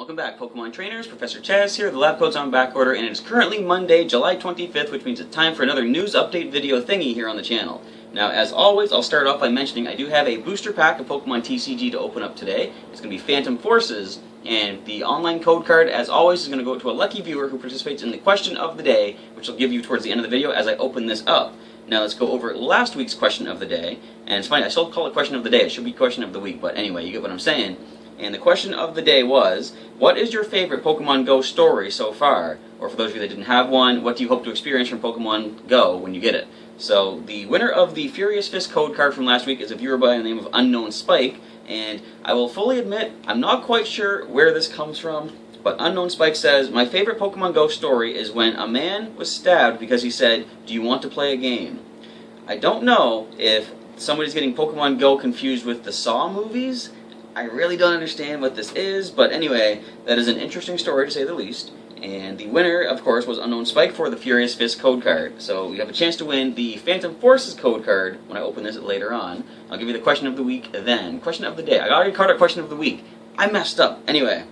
Welcome back, Pokemon Trainers. Professor Chaz here. The lab coat's on back order, and it is currently Monday, July 25th, which means it's time for another news update video thingy here on the channel. Now, as always, I'll start off by mentioning I do have a booster pack of Pokemon TCG to open up today. It's going to be Phantom Forces, and the online code card, as always, is going to go to a lucky viewer who participates in the question of the day, which I'll give you towards the end of the video as I open this up. Now let's go over last week's question of the day, and it's funny, I still call it question of the day, it should be question of the week, but anyway, you get what I'm saying. And the question of the day was, what is your favorite Pokemon Go story so far? Or for those of you that didn't have one, what do you hope to experience from Pokemon Go when you get it? So the winner of the Furious Fist code card from last week is a viewer by the name of Unknown Spike, and I will fully admit, I'm not quite sure where this comes from, but Unknown Spike says, my favorite Pokemon Go story is when a man was stabbed because he said, "Do you want to play a game?" I don't know if somebody's getting Pokemon Go confused with the Saw movies. I really don't understand what this is, but anyway, that is an interesting story to say the least. And the winner, of course, was Unknown Spike for the Furious Fist code card. So you have a chance to win the Phantom Forces code card when I open this later on. I'll give you the question of the week then. Question of the day. I already called it question of the week. I messed up. Anyway,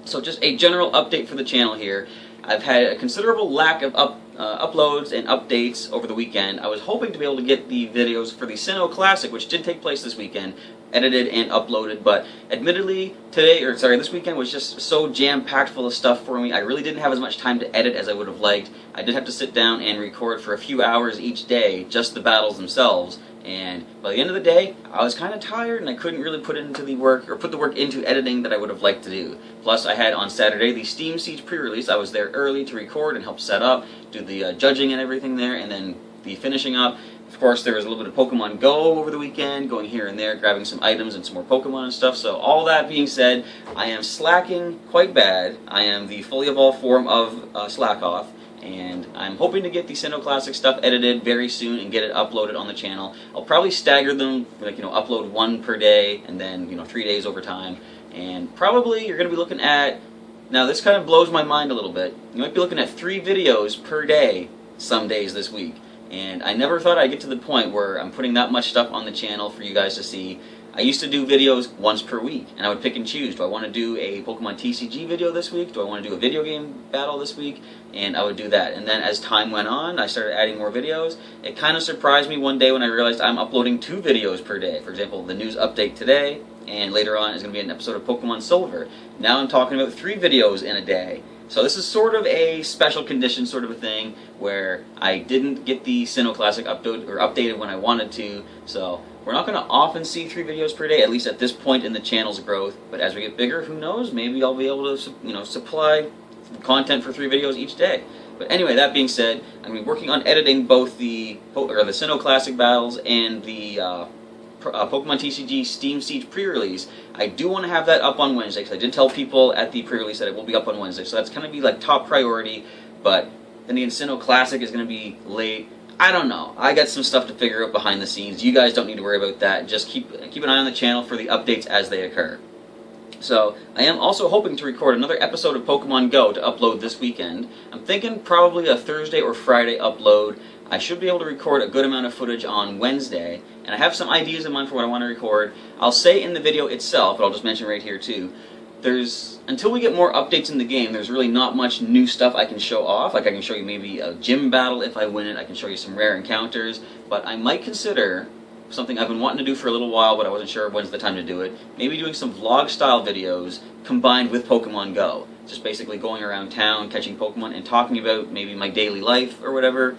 so just a general update for the channel here. I've had a considerable lack of uploads and updates over the weekend. I was hoping to be able to get the videos for the Sinnoh Classic, which did take place this weekend, edited and uploaded, but admittedly this weekend was just so jam-packed full of stuff for me. I really didn't have as much time to edit as I would have liked. I did have to sit down and record for a few hours each day, just the battles themselves, and by the end of the day, I was kind of tired and I couldn't really put the work into editing that I would have liked to do. Plus, I had on Saturday the Steam Siege pre-release. I was there early to record and help set up, do the judging and everything there, and then the finishing up. Of course, there was a little bit of Pokemon Go over the weekend, going here and there, grabbing some items and some more Pokemon and stuff. So all that being said, I am slacking quite bad. I am the fully evolved form of slack off, and I'm hoping to get the Sinnoh Classic stuff edited very soon and get it uploaded on the channel. I'll probably stagger them, upload one per day, and then 3 days over time. And probably you're going to be looking at, now this kind of blows my mind a little bit, you might be looking at 3 videos per day some days this week. And I never thought I'd get to the point where I'm putting that much stuff on the channel for you guys to see. I used to do videos once per week, and I would pick and choose. Do I want to do a Pokemon TCG video this week? Do I want to do a video game battle this week? And I would do that. And then as time went on, I started adding more videos. It kind of surprised me one day when I realized I'm uploading 2 videos per day. For example, the news update today, and later on is going to be an episode of Pokemon Silver. Now I'm talking about 3 videos in a day. So this is sort of a special condition sort of a thing where I didn't get the Sinnoh Classic updated when I wanted to. So we're not going to often see 3 videos per day, at least at this point in the channel's growth. But as we get bigger, who knows? Maybe I'll be able to supply content for 3 videos each day. But anyway, that being said, I'm going to be working on editing both the Sinnoh Classic battles and the Pokemon TCG Steam Siege pre-release. I do want to have that up on Wednesday, because I did tell people at the pre-release that it will be up on Wednesday, so that's going to be like top priority. But then the Sinnoh Classic is going to be late. I don't know. I got some stuff to figure out behind the scenes. You guys don't need to worry about that. Just keep an eye on the channel for the updates as they occur. So, I am also hoping to record another episode of Pokemon Go to upload this weekend. I'm thinking probably a Thursday or Friday upload. I should be able to record a good amount of footage on Wednesday, and I have some ideas in mind for what I want to record. I'll say in the video itself, but I'll just mention right here too, until we get more updates in the game, there's really not much new stuff I can show off. Like I can show you maybe a gym battle if I win it, I can show you some rare encounters, but I might consider something I've been wanting to do for a little while, but I wasn't sure when's the time to do it. Maybe doing some vlog-style videos combined with Pokemon Go. Just basically going around town, catching Pokemon, and talking about maybe my daily life or whatever.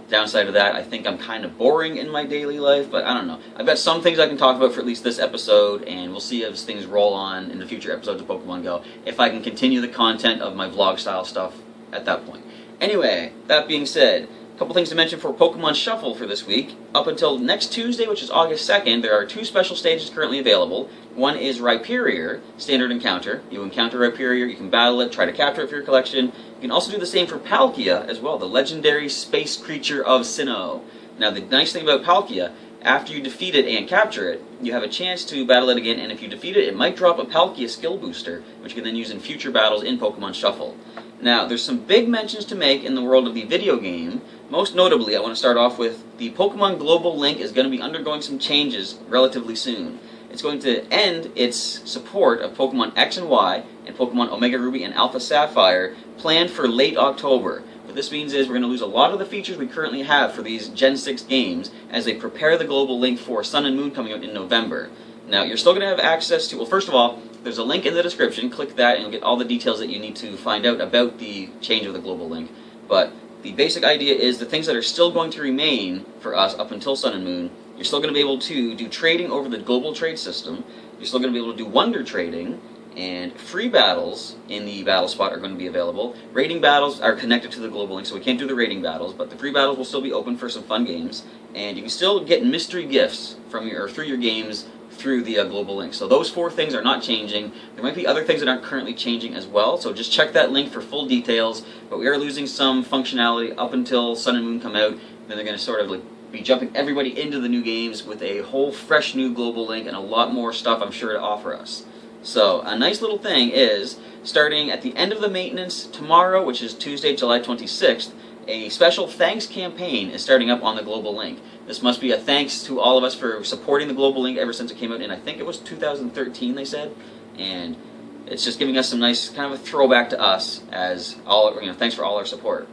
Downside of that, I think I'm kind of boring in my daily life, but I don't know. I've got some things I can talk about for at least this episode, and we'll see as things roll on in the future episodes of Pokemon Go, if I can continue the content of my vlog-style stuff at that point. Anyway, that being said, a couple things to mention for Pokemon Shuffle for this week. Up until next Tuesday, which is August 2nd, there are 2 special stages currently available. One is Rhyperior, standard encounter. You encounter Rhyperior, you can battle it, try to capture it for your collection. You can also do the same for Palkia as well, the legendary space creature of Sinnoh. Now the nice thing about Palkia, after you defeat it and capture it, you have a chance to battle it again, and if you defeat it, it might drop a Palkia Skill Booster, which you can then use in future battles in Pokemon Shuffle. Now, there's some big mentions to make in the world of the video game. Most notably, I want to start off with the Pokemon Global Link is going to be undergoing some changes relatively soon. it's going to end its support of Pokemon X and Y and Pokemon Omega Ruby and Alpha Sapphire planned for late October. What this means is we're going to lose a lot of the features we currently have for these Gen 6 games as they prepare the global link for Sun and Moon coming out in November. Now, you're still going to have access to, well, first of all, there's a link in the description. Click that and you'll get all the details that you need to find out about the change of the global link. But the basic idea is the things that are still going to remain for us up until Sun and Moon, you're still going to be able to do trading over the global trade system. You're still going to be able to do wonder trading, and free battles in the battle spot are going to be available. Raiding battles are connected to the global link, so we can't do the raiding battles, but the free battles will still be open for some fun games, and you can still get mystery gifts from your, or through your games through the global link. So those 4 things are not changing. There might be other things that aren't currently changing as well, so just check that link for full details. But we are losing some functionality up until Sun and Moon come out. Then they're going to sort of be jumping everybody into the new games with a whole fresh new global link and a lot more stuff, I'm sure, to offer us. So a nice little thing is, starting at the end of the maintenance tomorrow, which is Tuesday, July 26th, a special thanks campaign is starting up on the global link. This must be a thanks to all of us for supporting the global link ever since it came out in, I think it was 2013, they said, and it's just giving us some nice kind of a throwback to us as all, thanks for all our support.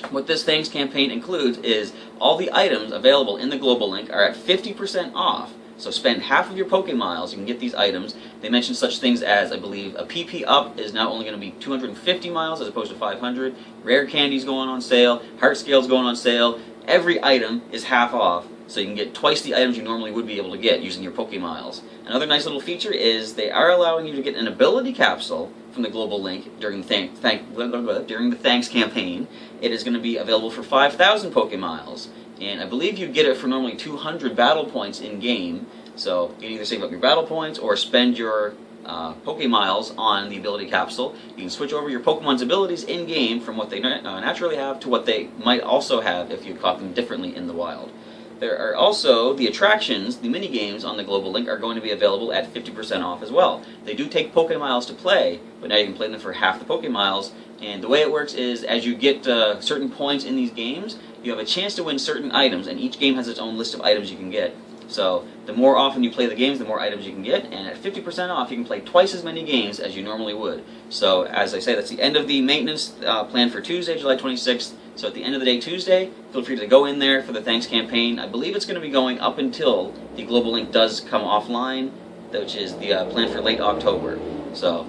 What this thanks campaign includes is all the items available in the global link are at 50% off. So spend half of your Pokémiles, you can get these items. They mentioned such things as, I believe, a PP up is now only going to be 250 miles as opposed to 500. Rare candy's going on sale. Heart Scale's going on sale. Every item is half off, so you can get twice the items you normally would be able to get using your Pokémiles. Another nice little feature is they are allowing you to get an ability capsule from the global link during the thanks campaign. It is going to be available for 5,000 Pokémiles. And I believe you get it for normally 200 battle points in-game, so you can either save up your battle points or spend your Pokémiles on the ability capsule. You can switch over your Pokemon's abilities in-game from what they naturally have to what they might also have if you caught them differently in the wild. There are also the attractions, the mini-games on the global link are going to be available at 50% off as well. They do take Pokémiles to play, but now you can play them for half the Pokémiles. And the way it works is, as you get certain points in these games, you have a chance to win certain items, and each game has its own list of items you can get. So the more often you play the games, the more items you can get, and at 50% off, you can play twice as many games as you normally would. So, as I say, that's the end of the maintenance planned for Tuesday, July 26th. So at the end of the day Tuesday, feel free to go in there for the thanks campaign. I believe it's going to be going up until the global link does come offline, which is the plan for late October. So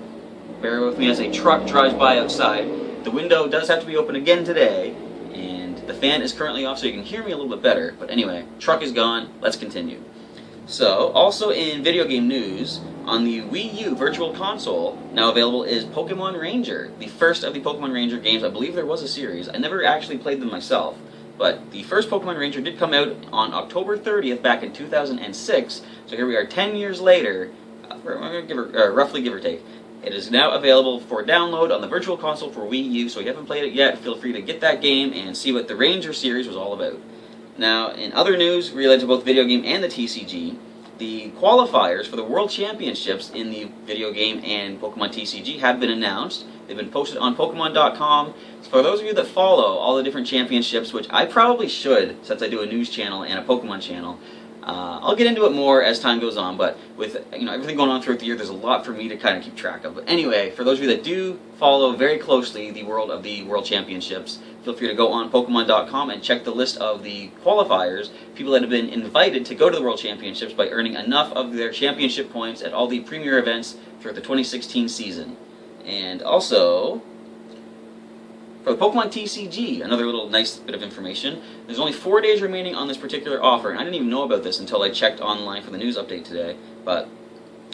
bear with me as a truck drives by outside. The window does have to be open again today, and the fan is currently off so you can hear me a little bit better. But anyway, truck is gone. Let's continue. So, also in video game news, on the Wii U Virtual Console, now available is Pokémon Ranger, the first of the Pokémon Ranger games. I believe there was a series. I never actually played them myself, but the first Pokémon Ranger did come out on October 30th back in 2006, so here we are 10 years later, roughly give or take. It is now available for download on the Virtual Console for Wii U, so if you haven't played it yet, feel free to get that game and see what the Ranger series was all about. Now, in other news related to both video game and the TCG, the qualifiers for the World Championships in the video game and Pokemon TCG have been announced. They've been posted on Pokemon.com. So for those of you that follow all the different championships, which I probably should since I do a news channel and a Pokemon channel, I'll get into it more as time goes on, but with everything going on throughout the year, there's a lot for me to kind of keep track of. But anyway, for those of you that do follow very closely the world of the World Championships, feel free to go on Pokemon.com and check the list of the qualifiers, people that have been invited to go to the World Championships by earning enough of their championship points at all the premier events throughout the 2016 season. And also, for the Pokemon TCG, another little nice bit of information, there's only 4 days remaining on this particular offer, and I didn't even know about this until I checked online for the news update today, but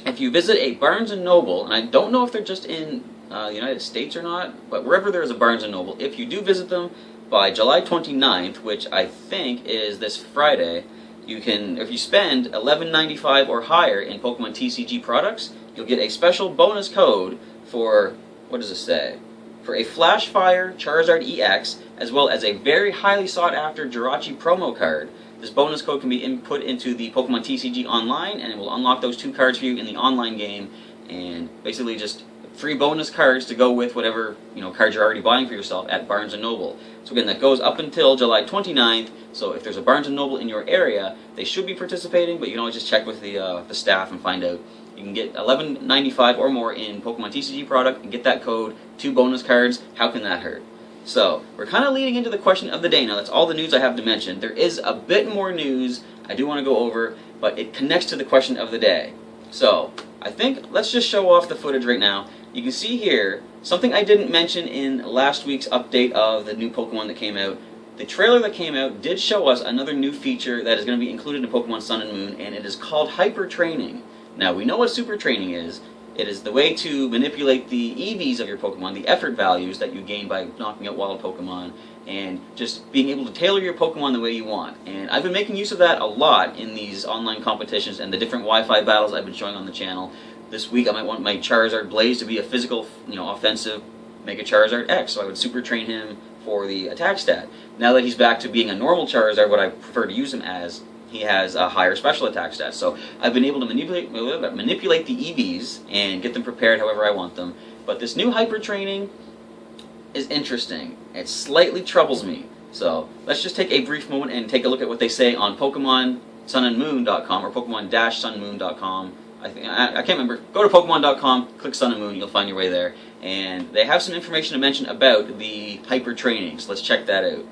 if you visit a Barnes & Noble, and I don't know if they're just in the United States or not, but wherever there is a Barnes & Noble, if you do visit them by July 29th, which I think is this Friday, you can, if you spend $11.95 or higher in Pokemon TCG products, you'll get a special bonus code for, what does it say? For a Flash Fire Charizard EX, as well as a very highly sought after Jirachi promo card. This bonus code can be input into the Pokemon TCG Online, and it will unlock those 2 cards for you in the online game, and basically just free bonus cards to go with whatever cards you're already buying for yourself at Barnes & Noble. So again, that goes up until July 29th. So if there's a Barnes & Noble in your area, they should be participating, but you can always just check with the staff and find out. You can get $11.95 or more in Pokemon TCG product and get that code, 2 bonus cards. How can that hurt? So, we're kind of leading into the question of the day now. That's all the news I have to mention. There is a bit more news I do want to go over, but it connects to the question of the day. So, I think let's just show off the footage right now. You can see here, something I didn't mention in last week's update of the new Pokemon that came out. The trailer that came out did show us another new feature that is going to be included in Pokemon Sun and Moon, and it is called Hyper Training. Now, we know what Super Training is. It is the way to manipulate the EVs of your Pokemon, the effort values that you gain by knocking out wild Pokemon, and just being able to tailor your Pokemon the way you want. And I've been making use of that a lot in these online competitions and the different Wi-Fi battles I've been showing on the channel. This week I might want my Charizard Blaze to be a physical, offensive Mega Charizard X, so I would Super Train him for the attack stat. Now that he's back to being a normal Charizard, what I prefer to use him as, he has a higher special attack stat. So I've been able to manipulate the EVs and get them prepared however I want them. But this new Hyper Training is interesting. It slightly troubles me. So let's just take a brief moment and take a look at what they say on PokemonSunandMoon.com or Pokemon-sunandmoon.com. I can't remember. Go to Pokemon.com, click Sun and Moon, you'll find your way there. And they have some information to mention about the Hyper Training. So let's check that out.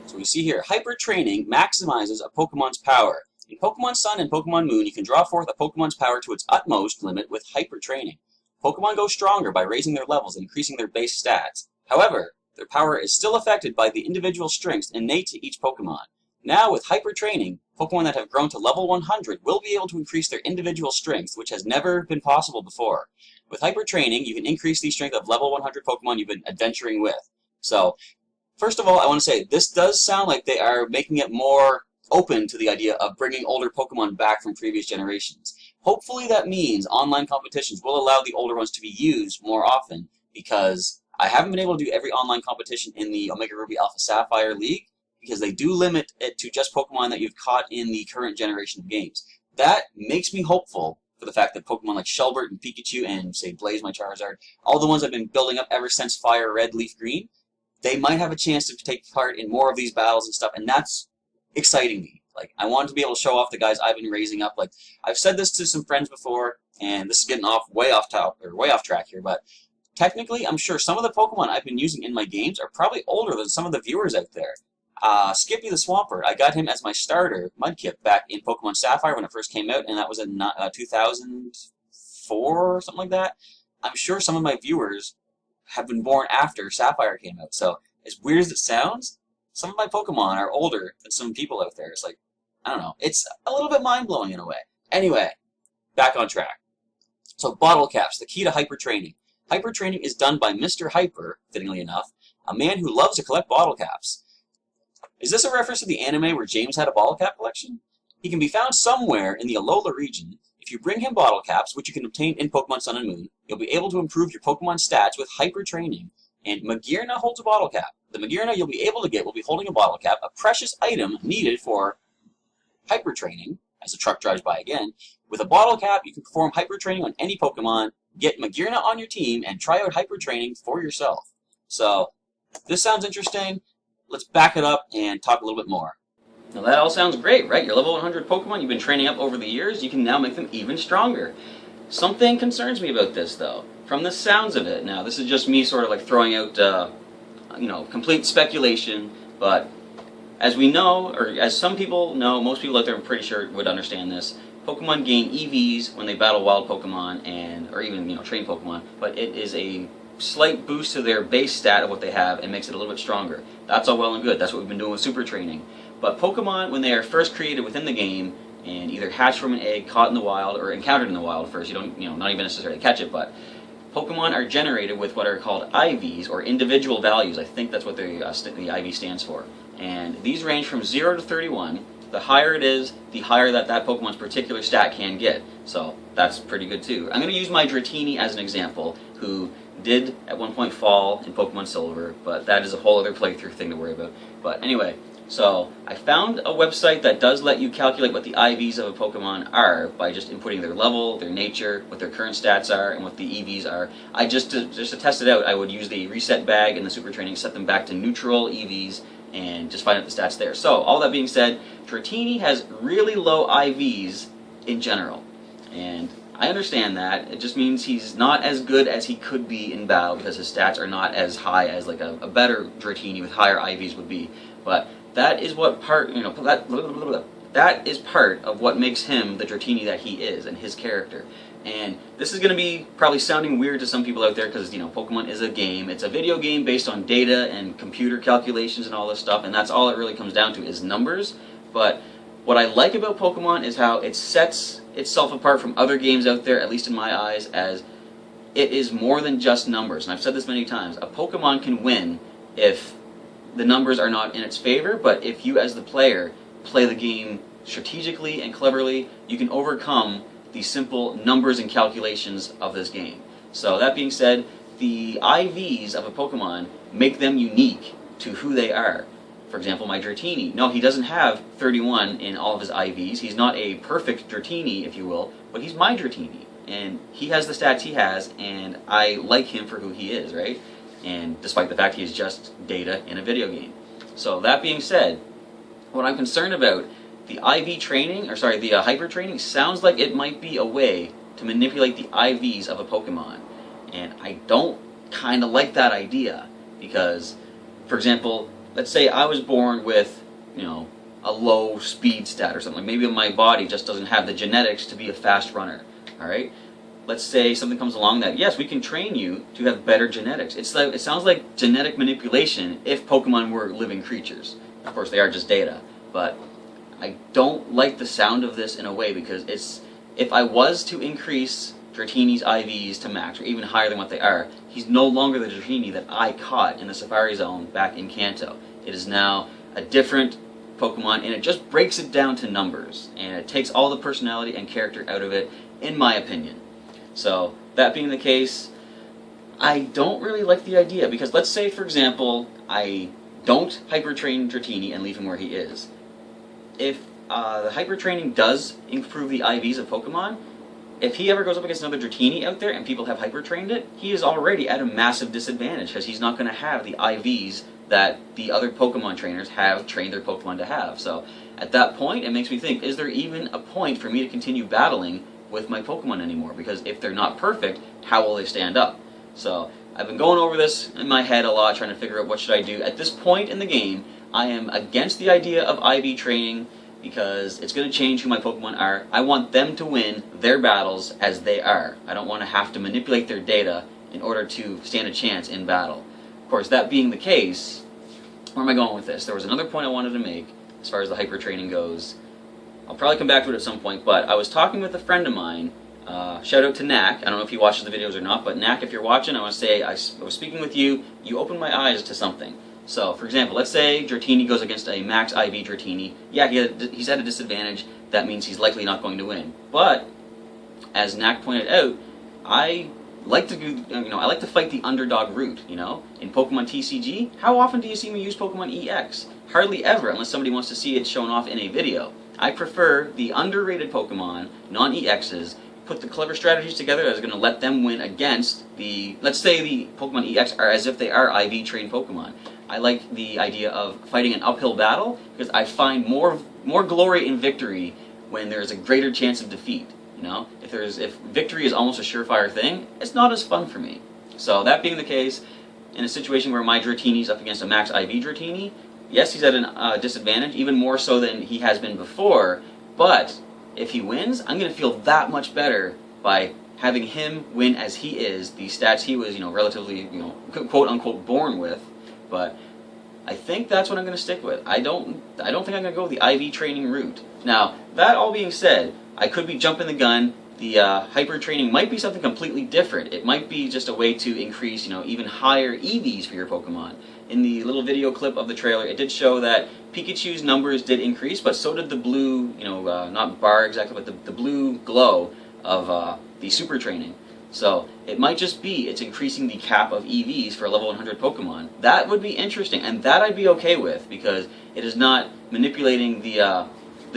So we see here, Hyper Training maximizes a Pokemon's power. In Pokemon Sun and Pokemon Moon, you can draw forth a Pokemon's power to its utmost limit with Hyper Training. Pokemon go stronger by raising their levels and increasing their base stats. However, their power is still affected by the individual strengths innate to each Pokemon. Now, with Hyper Training, Pokemon that have grown to level 100 will be able to increase their individual strength, which has never been possible before. With Hyper Training, you can increase the strength of level 100 Pokemon you've been adventuring with. So, first of all, I want to say, this does sound like they are making it more open to the idea of bringing older Pokemon back from previous generations. Hopefully that means online competitions will allow the older ones to be used more often, because I haven't been able to do every online competition in the Omega Ruby Alpha Sapphire League, because they do limit it to just Pokemon that you've caught in the current generation of games. That makes me hopeful for the fact that Pokemon like Shelbert and Pikachu and, say, Blaze, my Charizard, all the ones I've been building up ever since Fire Red, Leaf Green, they might have a chance to take part in more of these battles and stuff, and that's exciting me. Like, I want to be able to show off the guys I've been raising up. Like, I've said this to some friends before, and this is getting way off track here, but technically, I'm sure some of the Pokemon I've been using in my games are probably older than some of the viewers out there. Skippy the Swampert, I got him as my starter, Mudkip, back in Pokemon Sapphire when it first came out, and that was in 2004 or something like that. I'm sure some of my viewers have been born after Sapphire came out, so as weird as it sounds, some of my Pokemon are older than some people out there. It's like, I don't know, it's a little bit mind-blowing in a way. Anyway, back on track. So bottle caps, the key to Hyper Training. Hyper Training is done by Mr. Hyper, fittingly enough, a man who loves to collect bottle caps. Is this a reference to the anime where James had a bottle cap collection? He can be found somewhere in the Alola region. If you bring him bottle caps, which you can obtain in Pokemon Sun and Moon, you'll be able to improve your Pokemon stats with Hyper Training. And Magearna holds a bottle cap. The Magearna you'll be able to get will be holding a bottle cap, a precious item needed for Hyper Training, as the truck drives by again. With a bottle cap, you can perform Hyper Training on any Pokemon, get Magearna on your team, and try out Hyper Training for yourself. So, this sounds interesting. Let's back it up and talk a little bit more. Now that all sounds great, right? Your level 100 Pokemon you've been training up over the years, you can now make them even stronger. Something concerns me about this, though. From the sounds of it, now this is just me sort of like throwing out, complete speculation, but as we know, or as some people know, most people out there I'm pretty sure would understand this, Pokemon gain EVs when they battle wild Pokemon or even, train Pokemon, but it is a slight boost to their base stat of what they have and makes it a little bit stronger. That's all well and good. That's what we've been doing with Super Training. But Pokemon, when they are first created within the game and either hatched from an egg, caught in the wild, or encountered in the wild first, you don't, not even necessarily catch it, but Pokemon are generated with what are called IVs, or individual values. I think that's what the IV stands for. And these range from 0 to 31. The higher it is, the higher that Pokemon's particular stat can get. So that's pretty good too. I'm going to use my Dratini as an example, who did at one point fall in Pokemon Silver, but that is a whole other playthrough thing to worry about. But anyway, So I found a website that does let you calculate what the IVs of a Pokemon are by just inputting their level, their nature, what their current stats are, and what the EVs are. I just to test it out, I would use the reset bag and the super training, set them back to neutral EVs, and just find out the stats there. So all that being said, Dratini has really low IVs in general, and I understand that. It just means he's not as good as he could be in battle because his stats are not as high as like a better Dratini with higher IVs would be. But that is what part, that is part of what makes him the Dratini that he is and his character. And this is going to be probably sounding weird to some people out there because, Pokemon is a game. It's a video game based on data and computer calculations and all this stuff, and that's all it really comes down to is numbers. But what I like about Pokemon is how it sets itself apart from other games out there, at least in my eyes, as it is more than just numbers. And I've said this many times. A Pokemon can win if the numbers are not in its favor, but if you as the player play the game strategically and cleverly, you can overcome the simple numbers and calculations of this game. So that being said, the IVs of a Pokemon make them unique to who they are. For example, my Dratini. No, he doesn't have 31 in all of his IVs. He's not a perfect Dratini, if you will, but he's my Dratini. And he has the stats he has, and I like him for who he is, right? And despite the fact he is just data in a video game. So that being said, what I'm concerned about, the IV training, the hyper training, sounds like it might be a way to manipulate the IVs of a Pokemon. And I don't kind of like that idea, because, for example, let's say I was born with, a low speed stat or something. Maybe my body just doesn't have the genetics to be a fast runner, alright? Let's say something comes along that, yes, we can train you to have better genetics. It sounds like genetic manipulation if Pokemon were living creatures. Of course, they are just data, but I don't like the sound of this in a way, because if I was to increase Dratini's IVs to max, or even higher than what they are, he's no longer the Dratini that I caught in the Safari Zone back in Kanto. It is now a different Pokemon, and it just breaks it down to numbers, and it takes all the personality and character out of it, in my opinion. So, that being the case, I don't really like the idea, because let's say, for example, I don't hyper-train Dratini and leave him where he is. If the hyper-training does improve the IVs of Pokemon, if he ever goes up against another Dratini out there and people have hyper-trained it, he is already at a massive disadvantage, because he's not going to have the IVs that the other Pokemon trainers have trained their Pokemon to have. So, at that point, it makes me think, is there even a point for me to continue battling with my Pokemon anymore? Because if they're not perfect, how will they stand up? So, I've been going over this in my head a lot, trying to figure out what should I do. At this point in the game, I am against the idea of IV training, because it's going to change who my Pokemon are. I want them to win their battles as they are. I don't want to have to manipulate their data in order to stand a chance in battle. Of course, that being the case, where am I going with this? There was another point I wanted to make as far as the hyper training goes. I'll probably come back to it at some point, but I was talking with a friend of mine. Shout out to Knack. I don't know if he watches the videos or not, but Knack, if you're watching, I want to say I was speaking with you. You opened my eyes to something. So, for example, let's say Dratini goes against a max IV Dratini. Yeah, he's at a disadvantage. That means he's likely not going to win. But, as Knack pointed out, I like to fight the underdog route, In Pokemon TCG, how often do you see me use Pokemon EX? Hardly ever, unless somebody wants to see it shown off in a video. I prefer the underrated Pokemon, non-EXs, put the clever strategies together that is going to let them win against let's say the Pokemon EX are as if they are IV trained Pokemon. I like the idea of fighting an uphill battle, because I find more glory in victory when there's a greater chance of defeat. If victory is almost a surefire thing, it's not as fun for me. So that being the case, in a situation where my Dratini's up against a max IV Dratini, yes, he's at a disadvantage, even more so than he has been before, but if he wins, I'm going to feel that much better by having him win as he is, the stats he was, relatively, quote-unquote born with. But I think that's what I'm going to stick with. I don't think I'm going to go the IV training route. Now, that all being said, I could be jumping the gun. The hyper training might be something completely different. It might be just a way to increase, even higher EVs for your Pokemon. In the little video clip of the trailer, it did show that Pikachu's numbers did increase, but so did the blue, not bar exactly, but the blue glow of the super training. So it might just be it's increasing the cap of EVs for level 100 Pokemon. That would be interesting, and that I'd be okay with, because it is not manipulating the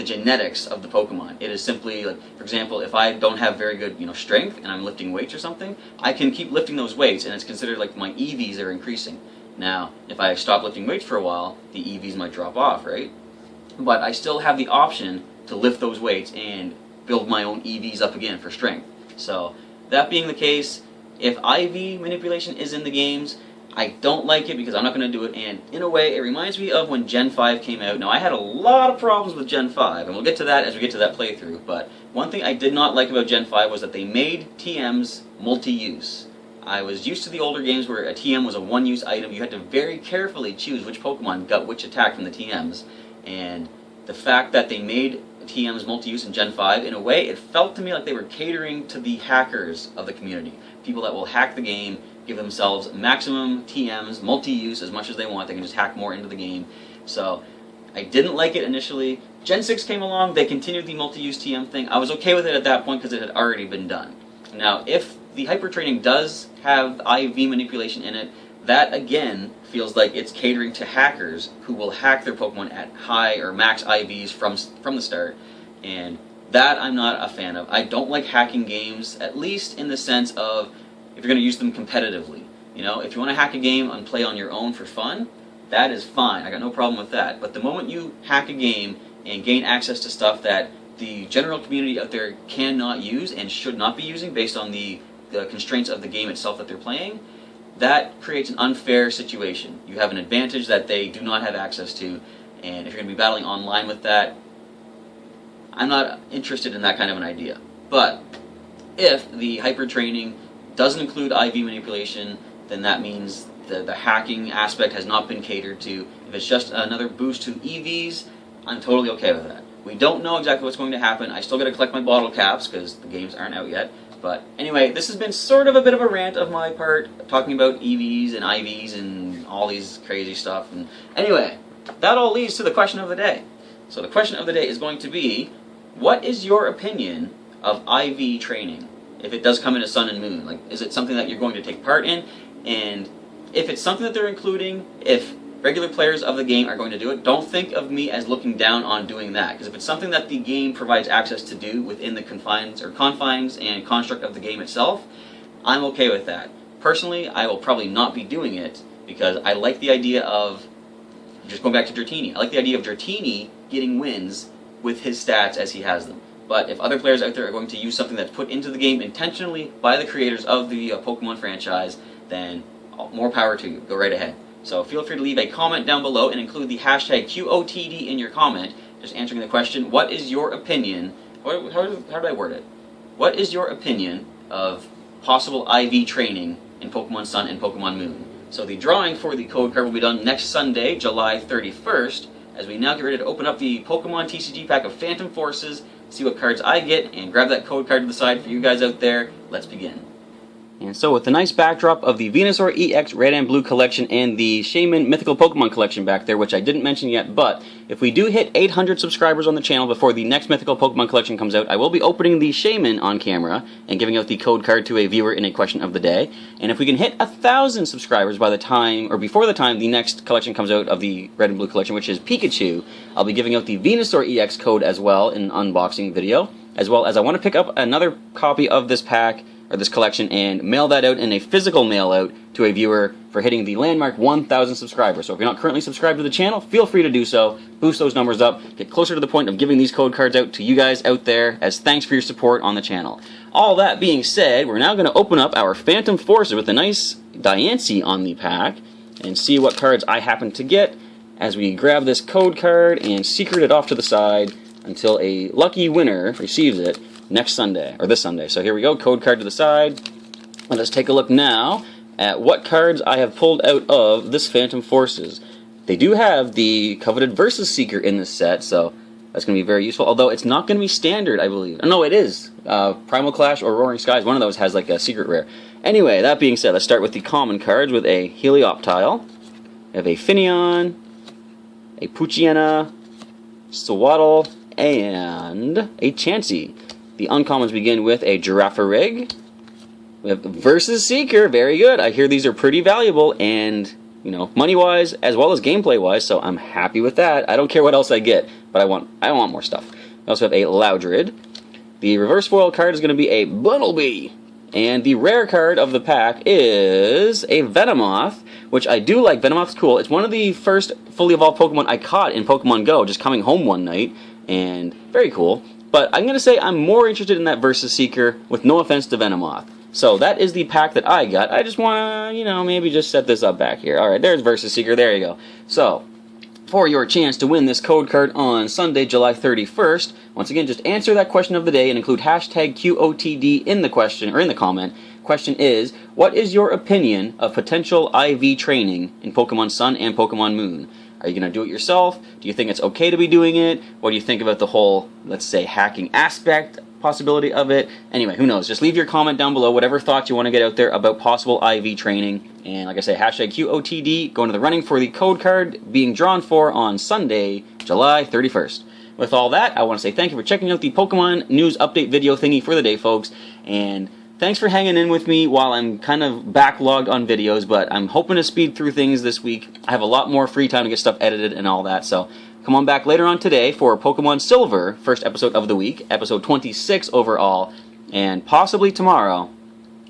genetics of the Pokemon. It is simply, like, for example, if I don't have very good, strength and I'm lifting weights or something, I can keep lifting those weights, and it's considered like my EVs are increasing. Now, if I stop lifting weights for a while, the EVs might drop off, right? But I still have the option to lift those weights and build my own EVs up again for strength. So, that being the case, if IV manipulation is in the games, I don't like it because I'm not going to do it, and in a way, it reminds me of when Gen 5 came out. Now, I had a lot of problems with Gen 5, and we'll get to that as we get to that playthrough, but one thing I did not like about Gen 5 was that they made TMs multi-use. I was used to the older games where a TM was a one-use item. You had to very carefully choose which Pokemon got which attack from the TMs, and the fact that they made TMs multi-use in Gen 5, in a way, it felt to me like they were catering to the hackers of the community. People that will hack the game, give themselves maximum TMs, multi-use as much as they want. They can just hack more into the game. So I didn't like it initially. Gen 6 came along, they continued the multi-use TM thing. I was okay with it at that point because it had already been done. Now, if the hyper training does have IV manipulation in it, that again feels like it's catering to hackers who will hack their Pokemon at high or max IVs from the start, and that I'm not a fan of. I don't like hacking games, at least in the sense of if you're going to use them competitively. If you want to hack a game and play on your own for fun, that is fine. I got no problem with that. But the moment you hack a game and gain access to stuff that the general community out there cannot use and should not be using based on the constraints of the game itself that they're playing, that creates an unfair situation. You have an advantage that they do not have access to, and if you're going to be battling online with that, I'm not interested in that kind of an idea. But if the hyper training doesn't include IV manipulation, then that means the hacking aspect has not been catered to. If it's just another boost to EVs, I'm totally okay with that. We don't know exactly what's going to happen. I still got to collect my bottle caps because the games aren't out yet. But anyway, this has been sort of a bit of a rant of my part, talking about EVs and IVs and all these crazy stuff. And anyway, that all leads to the question of the day. So the question of the day is going to be, what is your opinion of IV training? If it does come into Sun and Moon, like, is it something that you're going to take part in? And if it's something that they're including, if regular players of the game are going to do it, don't think of me as looking down on doing that. Because if it's something that the game provides access to do within the confines and construct of the game itself, I'm okay with that. Personally, I will probably not be doing it because I like the idea of, just going back to Dratini, I like the idea of Dratini getting wins with his stats as he has them. But if other players out there are going to use something that's put into the game intentionally by the creators of the Pokemon franchise, then more power to you. Go right ahead. So feel free to leave a comment down below and include the hashtag QOTD in your comment, just answering the question, what is your opinion, how did I word it? What is your opinion of possible IV training in Pokemon Sun and Pokemon Moon? So the drawing for the code card will be done next Sunday, July 31st, as we now get ready to open up the Pokemon TCG pack of Phantom Forces, see what cards I get, and grab that code card to the side for you guys out there. Let's begin. And so with the nice backdrop of the Venusaur EX Red and Blue collection and the Shaman Mythical Pokemon collection back there, which I didn't mention yet, but if we do hit 800 subscribers on the channel before the next Mythical Pokemon collection comes out, I will be opening the Shaman on camera and giving out the code card to a viewer in a question of the day. And if we can hit 1,000 subscribers by the time, or before the time the next collection comes out of the Red and Blue collection, which is Pikachu, I'll be giving out the Venusaur EX code as well in an unboxing video, as well as I want to pick up another copy of this pack, or this collection, and mail that out in a physical mail out to a viewer for hitting the landmark 1,000 subscribers. So if you're not currently subscribed to the channel, feel free to do so, boost those numbers up, get closer to the point of giving these code cards out to you guys out there as thanks for your support on the channel. All that being said, we're now going to open up our Phantom Forces with a nice Diancie on the pack and see what cards I happen to get as we grab this code card and secret it off to the side until a lucky winner receives it next Sunday, or this Sunday. So here we go, code card to the side. Let us take a look now at what cards I have pulled out of this Phantom Forces. They do have the coveted Versus Seeker in this set, so that's going to be very useful, although it's not going to be standard, I believe. Oh, no, it is. Primal Clash or Roaring Skies, one of those has like a secret rare. Anyway, that being said, let's start with the common cards with a Helioptile. We have a Finneon, a Poochyena, Swaddle, and a Chansey. The uncommons begin with a Girafarig, We have Versus Seeker, very good. I hear these are pretty valuable and, you know, money-wise as well as gameplay-wise, so I'm happy with that. I don't care what else I get, but I want more stuff. We also have a Loudred. The reverse foil card is going to be a Bunnelby. And the rare card of the pack is a Venomoth, which I do like. Venomoth's cool. It's one of the first fully evolved Pokemon I caught in Pokemon Go, just coming home one night, and very cool. But I'm going to say I'm more interested in that Versus Seeker, with no offense to Venomoth. So that is the pack that I got. I just want to, you know, maybe just set this up back here. Alright, there's Versus Seeker. There you go. So, for your chance to win this code card on Sunday, July 31st, once again, just answer that question of the day and include hashtag QOTD in the question, or in the comment. Question is, what is your opinion of potential IV training in Pokemon Sun and Pokemon Moon? Are you going to do it yourself? Do you think it's okay to be doing it? What do you think about the whole, let's say, hacking aspect possibility of it? Anyway, who knows? Just leave your comment down below, whatever thoughts you want to get out there about possible IV training. And like I say, hashtag QOTD, going to the running for the code card being drawn for on Sunday, July 31st. With all that, I want to say thank you for checking out the Pokemon news update video thingy for the day, folks. And thanks for hanging in with me while I'm kind of backlogged on videos, but I'm hoping to speed through things this week. I have a lot more free time to get stuff edited and all that, so come on back later on today for Pokemon Silver, first episode of the week, episode 26 overall, and possibly tomorrow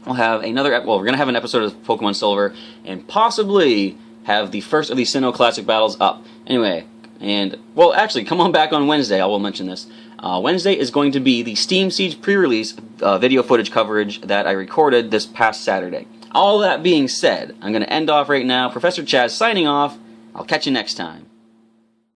we'll have another, well, we're going to have an episode of Pokemon Silver, and possibly have the first of the Sinnoh Classic battles up. Anyway, and, well, actually, come on back on Wednesday, I will mention this. Wednesday is going to be the Steam Siege pre-release video footage coverage that I recorded this past Saturday. All that being said, I'm going to end off right now. Professor Chaz signing off. I'll catch you next time.